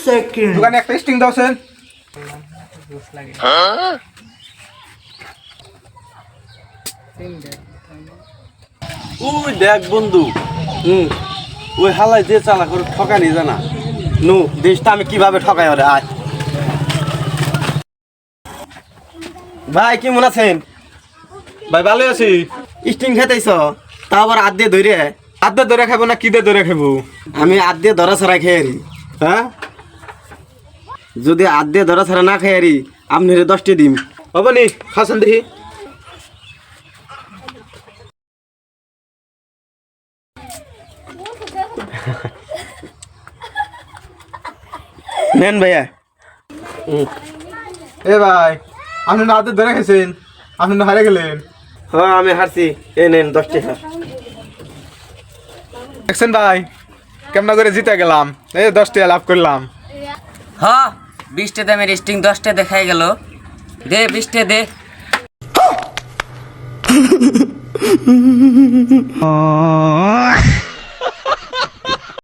second দোকানে একটা sting দাও সেন ওই দেখ বন্ধু ওই হালাই যে চালা করে ঠকানি জানা নু দেশটা আমি কিভাবে ঠকাই ওরে আয় ভাই কেমন আছেন ভাই ভালো আছি স্টিং খেতেছ তা আবার আদ দিয়ে ধরে আদা ধরে খাবো না কি দিয়ে ধরে খাবো আমি আদ দিয়ে ধরা ছাড়া খেয়ে আরি হ্যাঁ যদি আদ দিয়ে ধরা ছাড়া না খেয়ে আরি আপনি 10টি দিম হবে নি খাসেন দেখি নেন ভাইয়া এ ভাই আপনি না আদা ধরে খাইছেন আপনি না হারে গেলেন হ্যাঁ আমি হারছি এ নেন 10টি হার দেখছেন ভাই কেমন করে জিতে গেলাম এই 10 টাকা লাভ করলাম হ্যাঁ 20 দামের স্টিং 10 দেখাই গেল দে 20 দে